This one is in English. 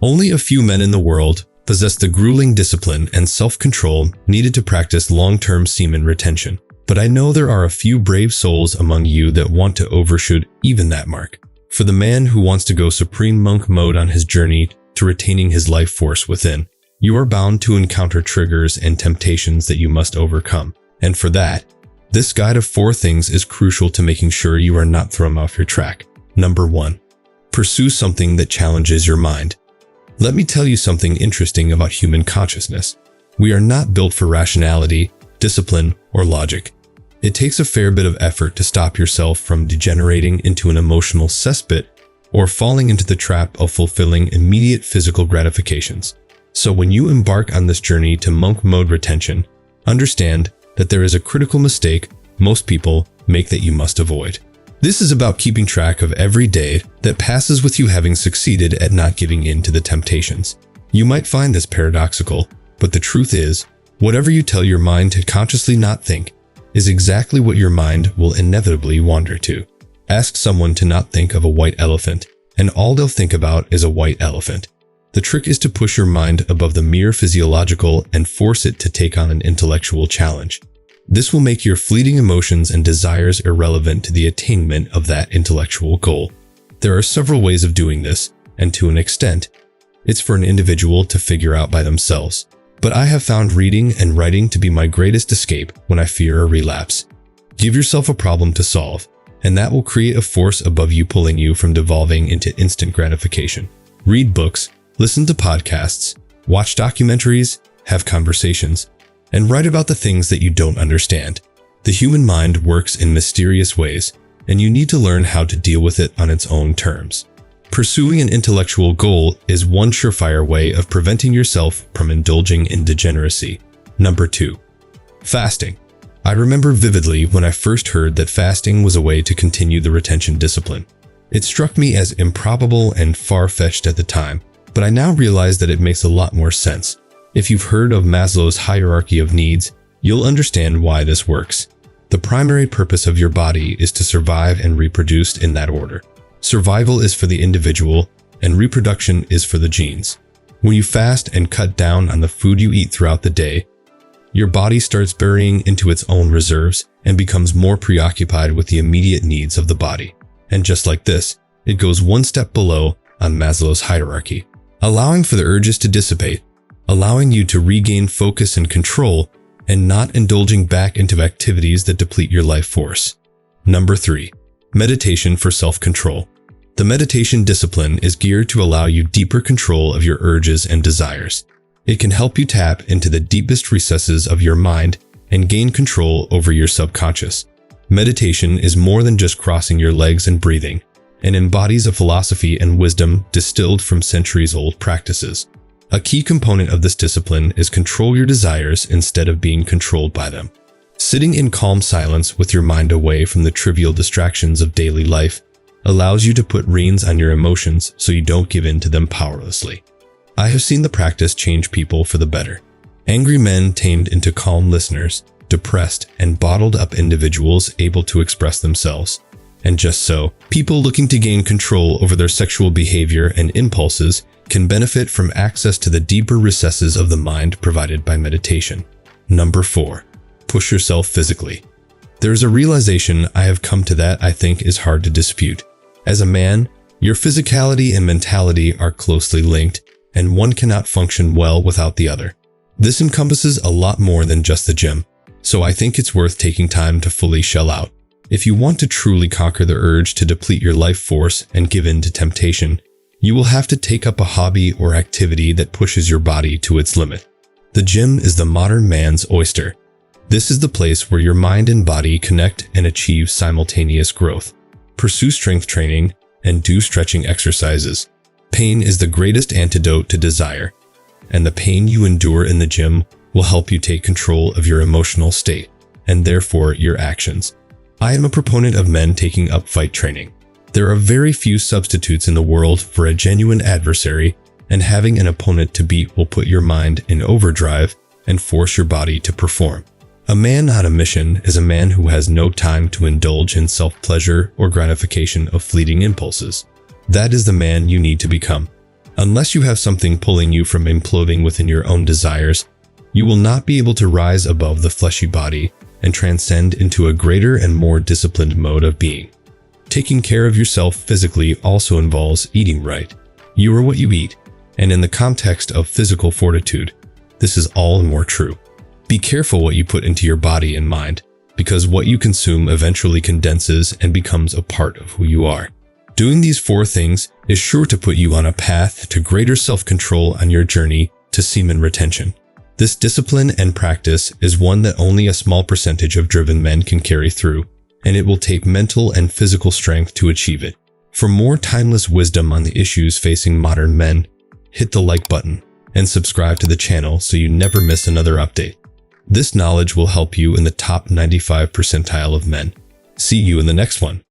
Only a few men in the world possess the grueling discipline and self-control needed to practice long-term semen retention. But I know there are a few brave souls among you that want to overshoot even that mark. For the man who wants to go supreme monk mode on his journey to retaining his life force within, you are bound to encounter triggers and temptations that you must overcome. And for that, this guide of 4 things is crucial to making sure you are not thrown off your track. Number 1. Pursue something that challenges your mind. Let me tell you something interesting about human consciousness. We are not built for rationality, discipline, or logic. It takes a fair bit of effort to stop yourself from degenerating into an emotional cesspit or falling into the trap of fulfilling immediate physical gratifications. So when you embark on this journey to monk mode retention, understand that there is a critical mistake most people make that you must avoid. This is about keeping track of every day that passes with you having succeeded at not giving in to the temptations. You might find this paradoxical, but the truth is, whatever you tell your mind to consciously not think is exactly what your mind will inevitably wander to. Ask someone to not think of a white elephant, and all they'll think about is a white elephant. The trick is to push your mind above the mere physiological and force it to take on an intellectual challenge. This will make your fleeting emotions and desires irrelevant to the attainment of that intellectual goal. There are several ways of doing this, and to an extent, it's for an individual to figure out by themselves. But I have found reading and writing to be my greatest escape when I fear a relapse. Give yourself a problem to solve, and that will create a force above you pulling you from devolving into instant gratification. Read books, listen to podcasts, watch documentaries, have conversations, and write about the things that you don't understand. The human mind works in mysterious ways, and you need to learn how to deal with it on its own terms. Pursuing an intellectual goal is one surefire way of preventing yourself from indulging in degeneracy. Number 2. Fasting. I remember vividly when I first heard that fasting was a way to continue the retention discipline. It struck me as improbable and far-fetched at the time, but I now realize that it makes a lot more sense. If you've heard of Maslow's hierarchy of needs, you'll understand why this works. The primary purpose of your body is to survive and reproduce in that order. Survival is for the individual, and reproduction is for the genes. When you fast and cut down on the food you eat throughout the day, your body starts burying into its own reserves and becomes more preoccupied with the immediate needs of the body. And just like this, it goes one step below on Maslow's hierarchy, allowing for the urges to dissipate, allowing you to regain focus and control, and not indulging back into activities that deplete your life force. Number 3. Meditation for self-control. The meditation discipline is geared to allow you deeper control of your urges and desires. It can help you tap into the deepest recesses of your mind and gain control over your subconscious. Meditation is more than just crossing your legs and breathing, and embodies a philosophy and wisdom distilled from centuries-old practices. A key component of this discipline is control your desires instead of being controlled by them. Sitting in calm silence with your mind away from the trivial distractions of daily life allows you to put reins on your emotions so you don't give in to them powerlessly. I have seen the practice change people for the better. Angry men tamed into calm listeners, depressed and bottled up individuals able to express themselves. And just so, people looking to gain control over their sexual behavior and impulses can benefit from access to the deeper recesses of the mind provided by meditation. Number 4. Push yourself physically. There's a realization I have come to that I think is hard to dispute. As a man, your physicality and mentality are closely linked, and one cannot function well without the other. This encompasses a lot more than just the gym, so I think it's worth taking time to fully shell out. If you want to truly conquer the urge to deplete your life force and give in to temptation, you will have to take up a hobby or activity that pushes your body to its limit. The gym is the modern man's oyster. This is the place where your mind and body connect and achieve simultaneous growth. Pursue strength training and do stretching exercises. Pain is the greatest antidote to desire, and the pain you endure in the gym will help you take control of your emotional state, and therefore your actions. I am a proponent of men taking up fight training. There are very few substitutes in the world for a genuine adversary, and having an opponent to beat will put your mind in overdrive and force your body to perform. A man on a mission is a man who has no time to indulge in self-pleasure or gratification of fleeting impulses. That is the man you need to become. Unless you have something pulling you from imploding within your own desires, you will not be able to rise above the fleshy body and transcend into a greater and more disciplined mode of being. Taking care of yourself physically also involves eating right. You are what you eat, and in the context of physical fortitude, this is all the more true. Be careful what you put into your body and mind, because what you consume eventually condenses and becomes a part of who you are. Doing these 4 things is sure to put you on a path to greater self-control on your journey to semen retention. This discipline and practice is one that only a small percentage of driven men can carry through, and it will take mental and physical strength to achieve it. For more timeless wisdom on the issues facing modern men, hit the like button and subscribe to the channel so you never miss another update. This knowledge will help you in the top 95 percentile of men. See you in the next one.